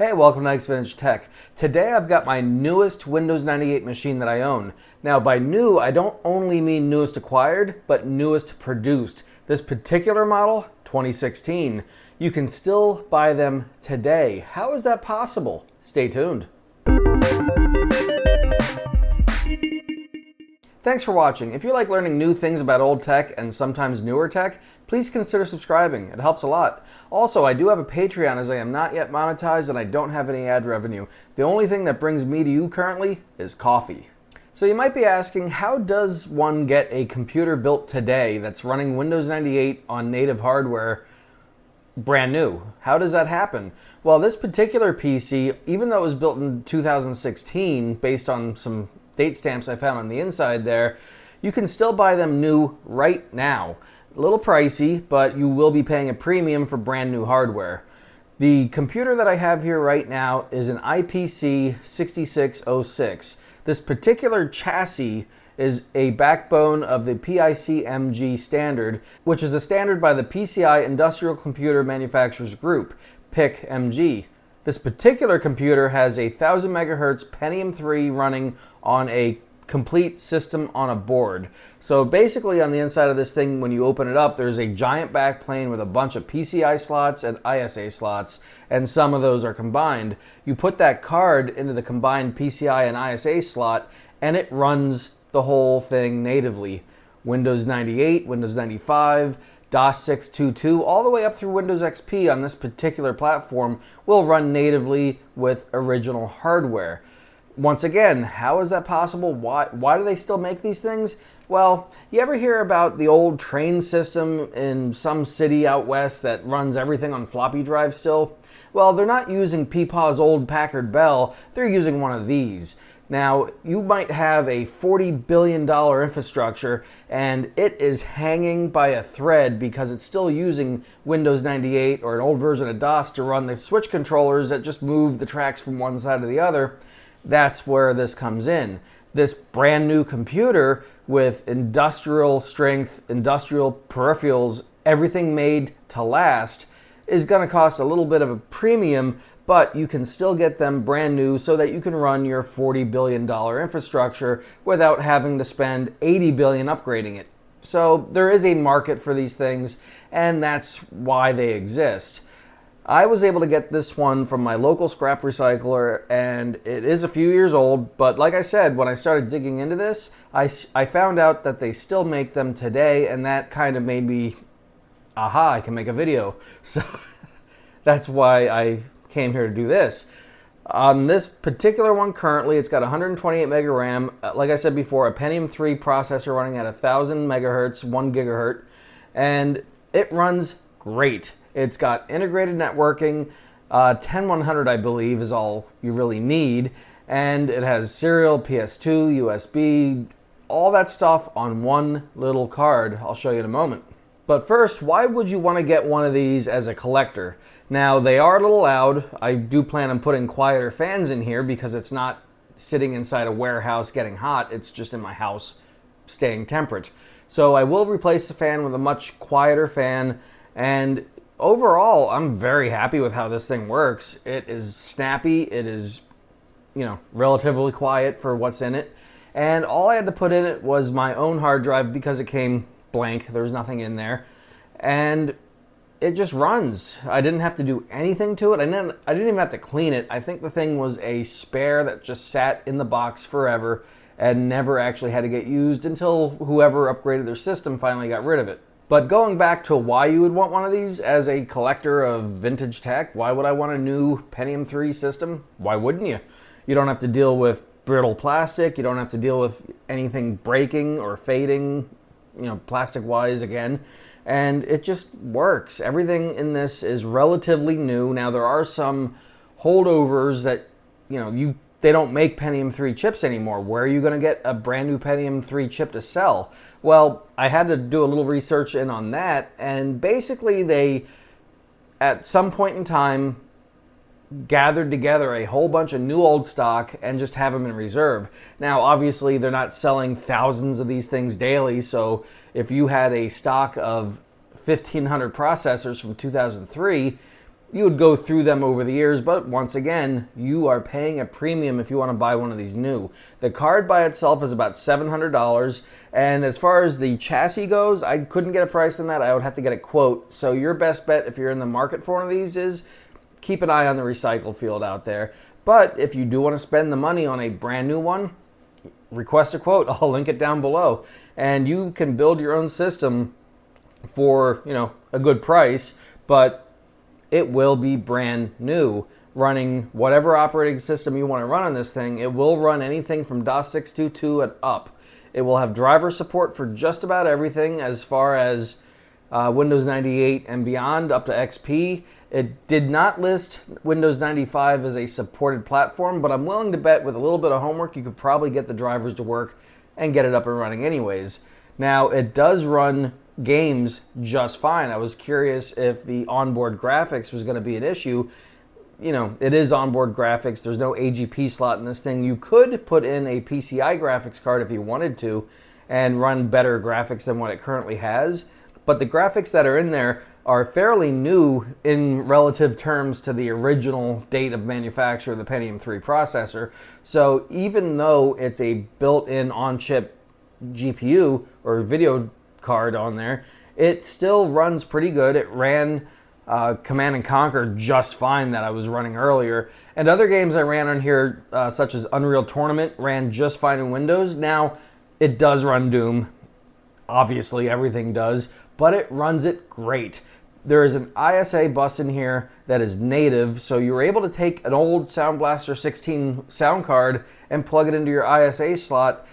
Hey, welcome to Advantech Tech. Today I've got my newest Windows 98 machine that I own. Now by new, I don't only mean newest acquired, but newest produced. This particular model, 2016. You can still buy them today. How is that possible? Stay tuned. Thanks for watching. If you like learning new things about old tech and sometimes newer tech, please consider subscribing. It helps a lot. Also, I do have a Patreon as I am not yet monetized and I don't have any ad revenue. The only thing that brings me to you currently is coffee. So you might be asking, how does one get a computer built today that's running Windows 98 on native hardware brand new? How does that happen? Well, this particular PC, even though it was built in 2016 based on some date stamps I found on the inside there, you can still buy them new right now. A little pricey, but you will be paying a premium for brand new hardware. The computer that I have here right now is an IPC 6606. This particular chassis is a backbone of the PICMG standard, which is a standard by the PCI Industrial Computer Manufacturers Group, PICMG. This particular computer has a 1000 megahertz Pentium III running on a complete system on a board. So basically on the inside of this thing, when you open it up, there's a giant backplane with a bunch of PCI slots and ISA slots, and some of those are combined. You put that card into the combined PCI and ISA slot, and it runs the whole thing natively. Windows 98, Windows 95, DOS 622, all the way up through Windows XP on this particular platform will run natively with original hardware. Once again, how is that possible? Why do they still make these things? Well, you ever hear about the old train system in some city out west that runs everything on floppy drive still? Well, they're not using Peepaw's old Packard Bell, they're using one of these. Now, you might have a $40 billion infrastructure and it is hanging by a thread because it's still using Windows 98 or an old version of DOS to run the switch controllers that just move the tracks from one side to the other. That's where this comes in. This brand new computer with industrial strength, industrial peripherals, everything made to last, is going to cost a little bit of a premium, but you can still get them brand new so that you can run your $40 billion infrastructure without having to spend $80 billion upgrading it. So there is a market for these things, and that's why they exist. I was able to get this one from my local scrap recycler, and it is a few years old, but like I said, when I started digging into this, I found out that they still make them today, and that kind of made me, aha, I can make a video. So that's why I came here to do this. On this particular one currently, it's got 128 mega RAM, like I said before, a Pentium III processor running at 1000 megahertz, 1 gigahertz, and it runs great. It's got integrated networking, 10100 I believe is all you really need, and it has serial, PS2, USB, all that stuff on one little card. I'll show you in a moment. But first, why would you want to get one of these as a collector? Now, they are a little loud. I do plan on putting quieter fans in here because it's not sitting inside a warehouse getting hot. It's just in my house staying temperate. So I will replace the fan with a much quieter fan, and overall, I'm very happy with how this thing works. It is snappy. It is, relatively quiet for what's in it. And all I had to put in it was my own hard drive because it came blank. There was nothing in there. And it just runs. I didn't have to do anything to it. I didn't even have to clean it. I think the thing was a spare that just sat in the box forever and never actually had to get used until whoever upgraded their system finally got rid of it. But going back to why you would want one of these as a collector of vintage tech, why would I want a new Pentium III system? Why wouldn't you? You don't have to deal with brittle plastic. You don't have to deal with anything breaking or fading, plastic-wise again. And it just works. Everything in this is relatively new. Now, there are some holdovers that, they don't make Pentium III chips anymore. Where are you going to get a brand new Pentium III chip to sell? Well, I had to do a little research in on that, and basically they, at some point in time, gathered together a whole bunch of new old stock and just have them in reserve. Now, obviously, they're not selling thousands of these things daily, so if you had a stock of 1,500 processors from 2003, you would go through them over the years, but once again, you are paying a premium if you want to buy one of these new. The card by itself is about $700, and as far as the chassis goes, I couldn't get a price on that. I would have to get a quote. So your best bet if you're in the market for one of these is keep an eye on the recycle field out there. But if you do want to spend the money on a brand new one, request a quote. I'll link it down below. And you can build your own system for, a good price, but it will be brand new, running whatever operating system you want to run on this thing. It will run anything from DOS 6.2.2 and up. It will have driver support for just about everything as far as Windows 98 and beyond, up to XP. It did not list Windows 95 as a supported platform, but I'm willing to bet with a little bit of homework, you could probably get the drivers to work and get it up and running anyways. Now, it does run games just fine. I was curious if the onboard graphics was going to be an issue. It is onboard graphics. There's no AGP slot in this thing. You could put in a PCI graphics card if you wanted to and run better graphics than what it currently has. But the graphics that are in there are fairly new in relative terms to the original date of manufacture of the Pentium III processor. So even though it's a built-in on-chip GPU or video card on there, it still runs pretty good. It ran Command and Conquer just fine that I was running earlier, and other games I ran on here such as Unreal Tournament ran just fine in Windows. Now it does run Doom, obviously everything does, but it runs it great. There is an ISA bus in here that is native, so you're able to take an old Sound Blaster 16 sound card and plug it into your ISA slot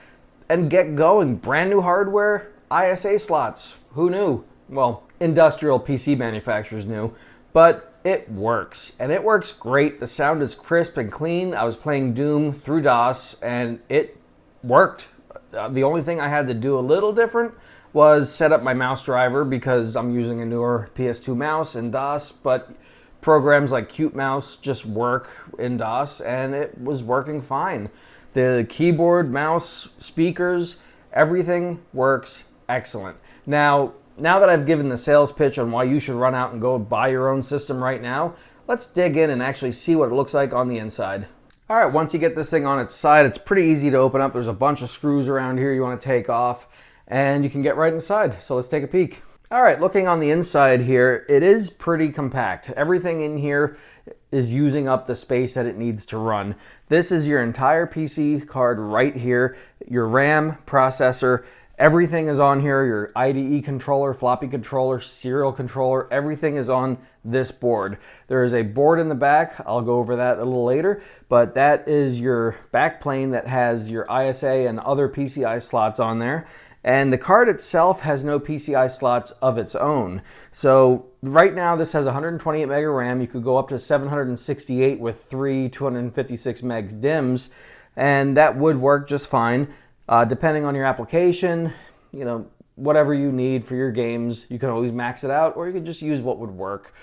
and get going. Brand new hardware, ISA slots. Who knew? Well, industrial PC manufacturers knew, but it works, and it works great. The sound is crisp and clean. I was playing Doom through DOS, and it worked. The only thing I had to do a little different was set up my mouse driver because I'm using a newer PS2 mouse in DOS, but programs like Cute Mouse just work in DOS, and it was working fine. The keyboard, mouse, speakers, everything works excellent. Now that I've given the sales pitch on why you should run out and go buy your own system right now, let's dig in and actually see what it looks like on the inside. All right, once you get this thing on its side, it's pretty easy to open up. There's a bunch of screws around here you want to take off, and you can get right inside. So let's take a peek. All right, looking on the inside here, it is pretty compact. Everything in here is using up the space that it needs to run. This is your entire PC card right here, your RAM, processor, everything is on here, your IDE controller, floppy controller, serial controller, everything is on this board. There is a board in the back, I'll go over that a little later, but that is your backplane that has your ISA and other PCI slots on there. And the card itself has no PCI slots of its own. So right now this has 128 meg of RAM. You could go up to 768 with three 256 megs DIMMs, and that would work just fine. Depending on your application, whatever you need for your games, you can always max it out, or you can just use what would work.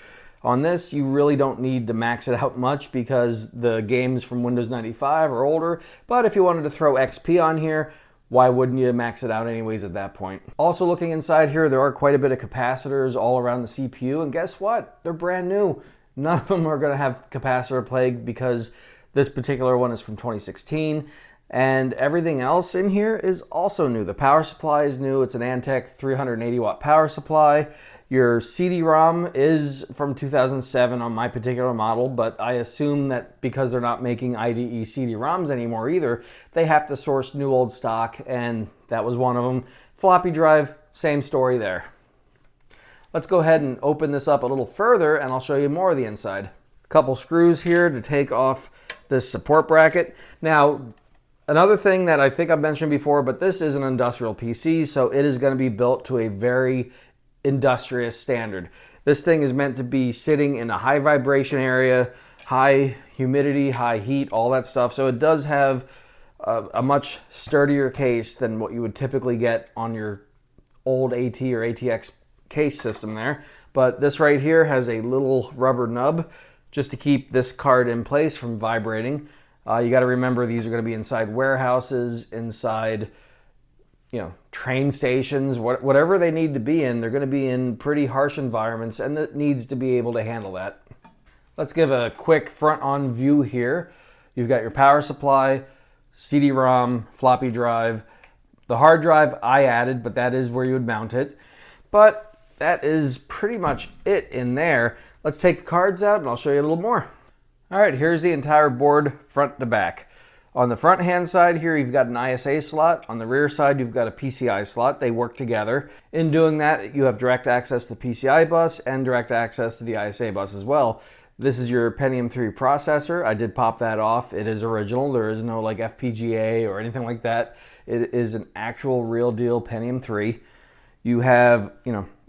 On this, you really don't need to max it out much because the games from Windows 95 are older, but if you wanted to throw XP on here, why wouldn't you max it out anyways at that point? Also looking inside here, there are quite a bit of capacitors all around the CPU, and guess what? They're brand new. None of them are going to have capacitor plague because this particular one is from 2016, and everything else in here is also new. The power supply is new. It's an Advantech 380 watt power supply. Your CD-ROM is from 2007 on my particular model, but I assume that because they're not making IDE CD-ROMs anymore either, they have to source new old stock, and that was one of them. Floppy drive, same story there. Let's go ahead and open this up a little further, and I'll show you more of the inside. A couple screws here to take off this support bracket. Now, another thing that I think I've mentioned before, but this is an industrial PC, so it is going to be built to a very industrious standard. This thing is meant to be sitting in a high vibration area, high humidity, high heat, all that stuff. So it does have a much sturdier case than what you would typically get on your old AT or ATX case system there. But this right here has a little rubber nub just to keep this card in place from vibrating. You got to remember these are going to be inside warehouses, inside train stations, whatever they need to be in. They're going to be in pretty harsh environments, and it needs to be able to handle that. Let's give a quick front-on view here. You've got your power supply, CD-ROM, floppy drive. The hard drive I added, but that is where you would mount it. But that is pretty much it in there. Let's take the cards out and I'll show you a little more. All right, here's the entire board front to back. On the front hand side here, you've got an ISA slot. On the rear side, you've got a PCI slot. They work together. In doing that, you have direct access to the PCI bus and direct access to the ISA bus as well. This is your Pentium III processor. I did pop that off. It is original. There is no like FPGA or anything like that. It is an actual real deal Pentium III. You have,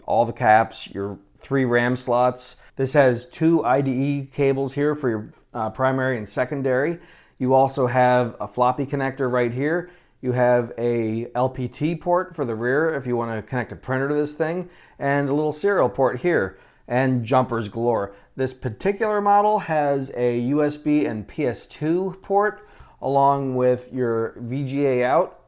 all the caps, your 3 RAM slots. This has 2 IDE cables here for your primary and secondary. You also have a floppy connector right here. You have a LPT port for the rear if you want to connect a printer to this thing, and a little serial port here, and jumpers galore. This particular model has a USB and PS2 port, along with your VGA out,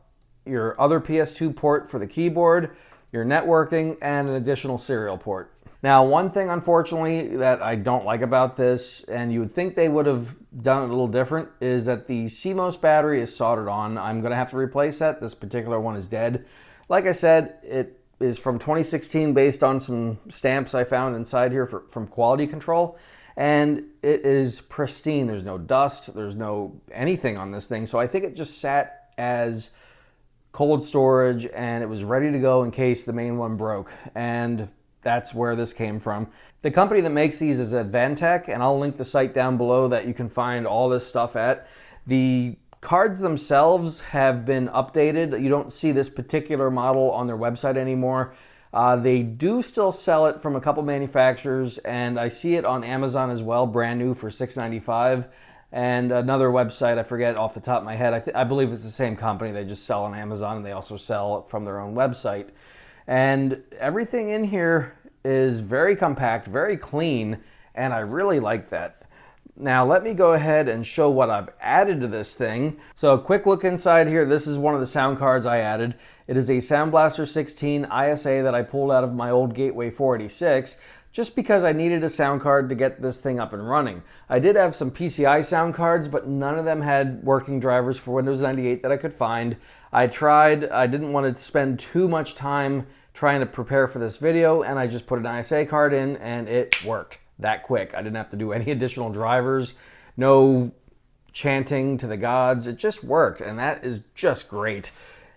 your other PS2 port for the keyboard, your networking, and an additional serial port. Now, one thing, unfortunately, that I don't like about this, and you would think they would have done it a little different, is that the CMOS battery is soldered on. I'm going to have to replace that. This particular one is dead. Like I said, it is from 2016 based on some stamps I found inside here from quality control, and it is pristine. There's no dust, there's no anything on this thing, so I think it just sat as cold storage and it was ready to go in case the main one broke, and that's where this came from. The company that makes these is Advantech, and I'll link the site down below that you can find all this stuff at. The cards themselves have been updated. You don't see this particular model on their website anymore. They do still sell it from a couple manufacturers, and I see it on Amazon as well, brand new for $6.95. And another website, I forget off the top of my head, I believe it's the same company. They just sell on Amazon, and they also sell from their own website. And everything in here is very compact, very clean, and I really like that. Now let me go ahead and show what I've added to this thing. So a quick look inside here. This is one of the sound cards I added. It is a Sound Blaster 16 ISA that I pulled out of my old Gateway 486 just because I needed a sound card to get this thing up and running. I did have some PCI sound cards, but none of them had working drivers for Windows 98 that I could find. I tried. I didn't want to spend too much time trying to prepare for this video, and I just put an ISA card in and it worked that quick. I didn't have to do any additional drivers, no chanting to the gods. It just worked, and that is just great.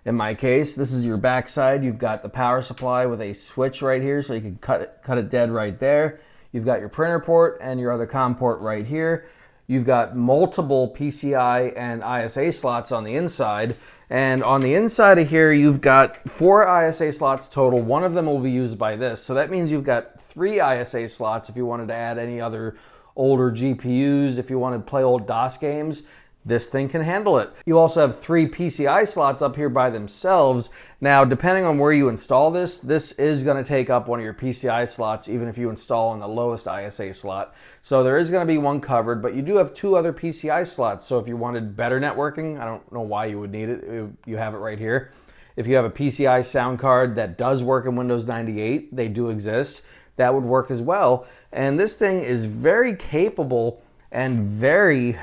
In my case, this is your backside. You've got the power supply with a switch right here, so you can cut it dead right there. You've got your printer port and your other COM port right here. You've got multiple PCI and ISA slots on the inside. And on the inside of here, you've got 4 ISA slots total. One of them will be used by this. So that means you've got 3 ISA slots if you wanted to add any other older GPUs, if you wanted to play old DOS games. This thing can handle it. You also have 3 PCI slots up here by themselves. Now, depending on where you install this, this is going to take up one of your PCI slots, even if you install on the lowest ISA slot. So there is going to be one covered, but you do have 2 other PCI slots. So if you wanted better networking, I don't know why you would need it. You have it right here. If you have a PCI sound card that does work in Windows 98, they do exist, that would work as well. And this thing is very capable and very,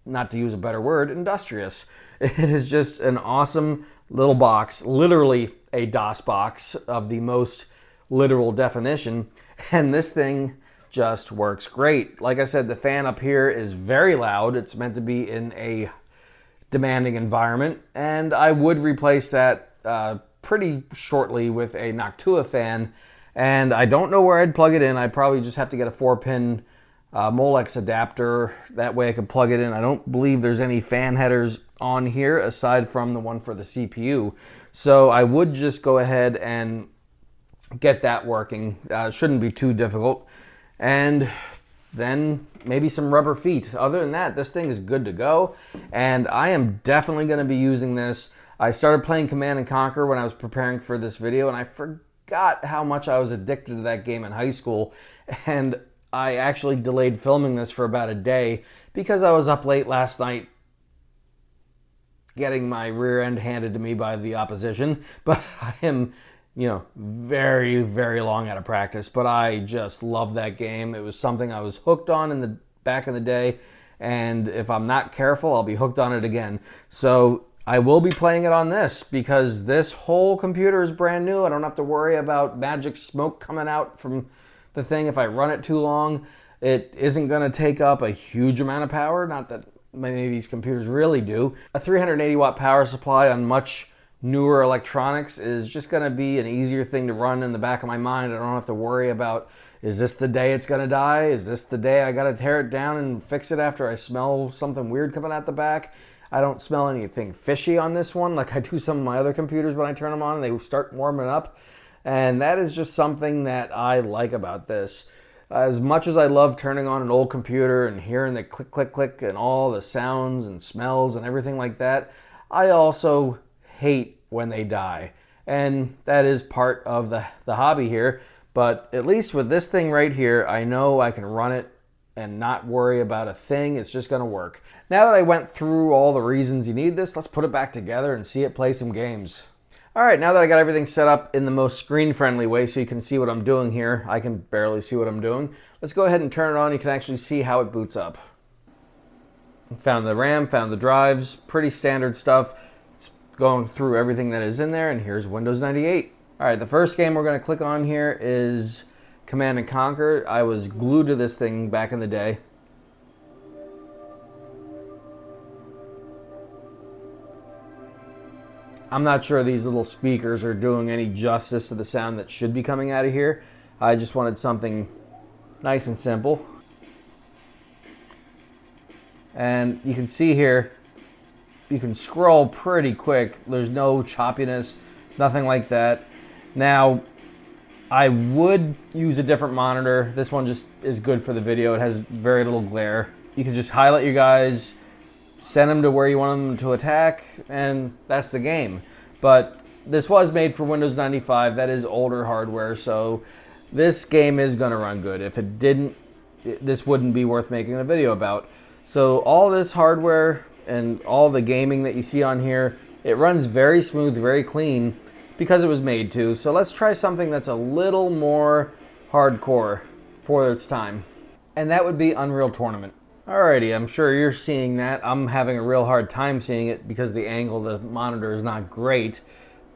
not to use a better word, industrious. It is just an awesome little box, literally a DOS box of the most literal definition, and this thing just works great. Like I said, the fan up here is very loud. It's meant to be in a demanding environment, and I would replace that pretty shortly with a Noctua fan, and I don't know where I'd plug it in. I'd probably just have to get a 4-pin Molex adapter. That way I could plug it in. I don't believe there's any fan headers on here aside from the one for the CPU. So I would just go ahead and get that working. Shouldn't be too difficult. And then maybe some rubber feet. Other than that, this thing is good to go. And I am definitely going to be using this. I started playing Command & Conquer when I was preparing for this video, and I forgot how much I was addicted to that game in high school. And I actually delayed filming this for about a day because I was up late last night getting my rear end handed to me by the opposition. But I am, very, very long out of practice, but I just love that game. It was something I was hooked on in the back in the day, and if I'm not careful, I'll be hooked on it again. So I will be playing it on this because this whole computer is brand new. I don't have to worry about magic smoke coming out from the thing if I run it too long. It isn't going to take up a huge amount of power, not that many of these computers really do. A 380 watt power supply on much newer electronics is just going to be an easier thing to run in the back of my mind. I don't have to worry about, is this the day it's going to die? Is this the day I got to tear it down and fix it after I smell something weird coming out the back? I don't smell anything fishy on this one like I do some of my other computers when I turn them on and they start warming up. And that is just something that I like about this. As much as I love turning on an old computer and hearing the click, click, click and all the sounds and smells and everything like that, I also hate when they die. And that is part of the hobby here. But at least with this thing right here, I know I can run it and not worry about a thing. It's just going to work. Now that I went through all the reasons you need this, let's put it back together and see it play some games. All right, now that I got everything set up in the most screen-friendly way so you can see what I'm doing here, I can barely see what I'm doing. Let's go ahead and turn it on. You can actually see how it boots up. Found the RAM, found the drives, pretty standard stuff. It's going through everything that is in there, and here's Windows 98. All right, the first game we're going to click on here is Command & Conquer. I was glued to this thing back in the day. I'm not sure these little speakers are doing any justice to the sound that should be coming out of here. I just wanted something nice and simple. And you can see here, you can scroll pretty quick. There's no choppiness, nothing like that. Now, I would use a different monitor. This one just is good for the video. It has very little glare. You can just highlight your guys, send them to where you want them to attack, and that's the game. But this was made for Windows 95. That is older hardware, so this game is going to run good. If it didn't, this wouldn't be worth making a video about. So all this hardware and all the gaming that you see on here, it runs very smooth, very clean because it was made to. So let's try something that's a little more hardcore for its time. And that would be Unreal Tournament. Alrighty, I'm sure you're seeing that. I'm having a real hard time seeing it because the angle of the monitor is not great,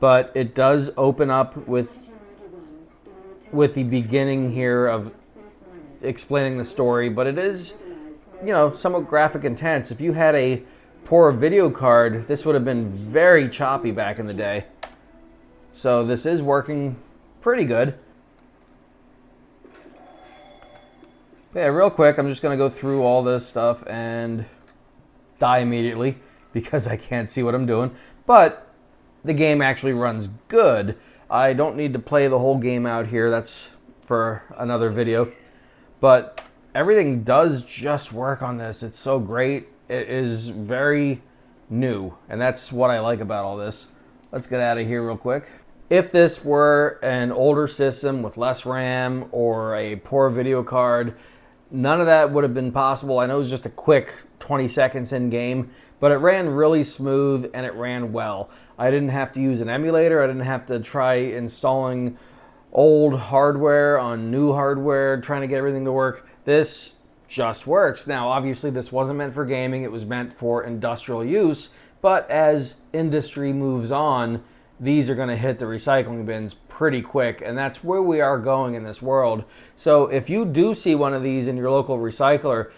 but it does open up with the beginning here of explaining the story, but it is, somewhat graphic intense. If you had a poor video card, this would have been very choppy back in the day. So this is working pretty good. Yeah, real quick, I'm just going to go through all this stuff and die immediately because I can't see what I'm doing. But the game actually runs good. I don't need to play the whole game out here. That's for another video. But everything does just work on this. It's so great. It is very new, and that's what I like about all this. Let's get out of here real quick. If this were an older system with less RAM or a poor video card, none of that would have been possible. I know it was just a quick 20 seconds in game, but it ran really smooth and it ran well. I didn't have to use an emulator. I didn't have to try installing old hardware on new hardware, trying to get everything to work. This just works. Now, obviously, this wasn't meant for gaming. It was meant for industrial use, but as industry moves on, these are going to hit the recycling bins pretty quick, and that's where we are going in this world. So if you do see one of these in your local recycler,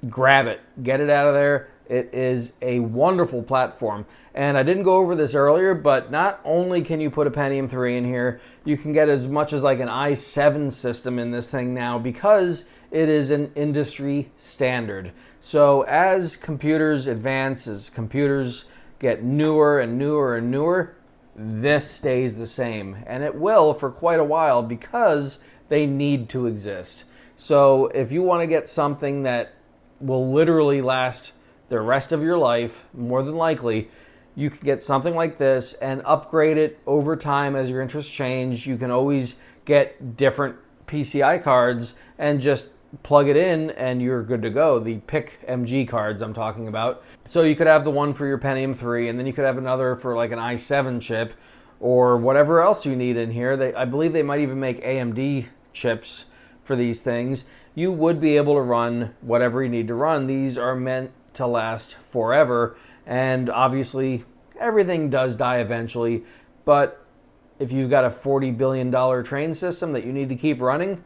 grab it, get it out of there. It is a wonderful platform. And I didn't go over this earlier, but not only can you put a Pentium III in here, you can get as much as like an i7 system in this thing now because it is an industry standard. So as computers advance, as computers get newer and newer and newer, this stays the same, and it will for quite a while because they need to exist. So if you want to get something that will literally last the rest of your life, more than likely, you can get something like this and upgrade it over time as your interests change. You can always get different PCI cards and just plug it in and you're good to go. The PICMG cards I'm talking about. So you could have the one for your Pentium III, and then you could have another for like an i7 chip, or whatever else you need in here. I believe they might even make AMD chips for these things. You would be able to run whatever you need to run. These are meant to last forever, and obviously everything does die eventually, but if you've got a $40 billion train system that you need to keep running,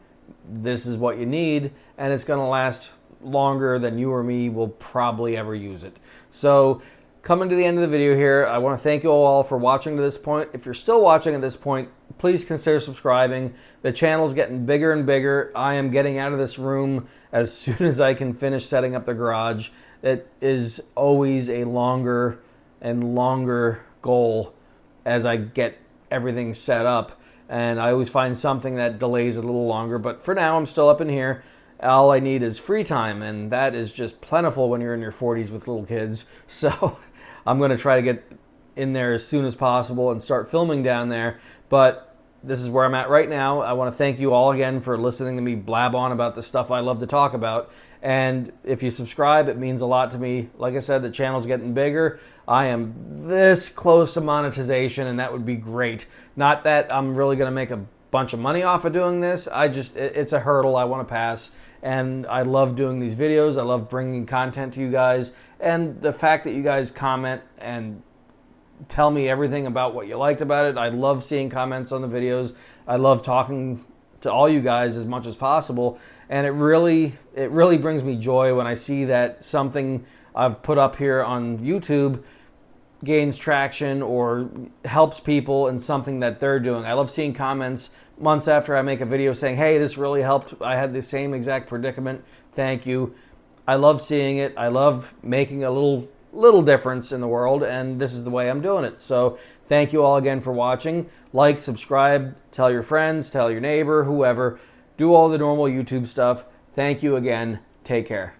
this is what you need, and it's going to last longer than you or me will probably ever use it. So coming to the end of the video here, I want to thank you all for watching to this point. If you're still watching at this point, please consider subscribing. The channel's getting bigger and bigger. I am getting out of this room as soon as I can finish setting up the garage. It is always a longer and longer goal as I get everything set up, and I always find something that delays it a little longer, but for now I'm still up in here. All I need is free time, and that is just plentiful when you're in your 40s with little kids. So I'm going to try to get in there as soon as possible and start filming down there, but this is where I'm at right now. I want to thank you all again for listening to me blab on about the stuff I love to talk about. And if you subscribe, it means a lot to me. Like I said, the channel's getting bigger. I am this close to monetization, and that would be great. Not that I'm really going to make a bunch of money off of doing this. It's a hurdle I want to pass, and I love doing these videos. I love bringing content to you guys, and the fact that you guys comment and tell me everything about what you liked about it. I love seeing comments on the videos. I love talking to all you guys as much as possible, and it really brings me joy when I see that something I've put up here on YouTube gains traction or helps people in something that they're doing. I love seeing comments months after I make a video saying, hey, this really helped. I had the same exact predicament. Thank you. I love seeing it. I love making a little difference in the world, and this is the way I'm doing it. So thank you all again for watching. Like, subscribe, tell your friends, tell your neighbor, whoever. Do all the normal YouTube stuff. Thank you again. Take care.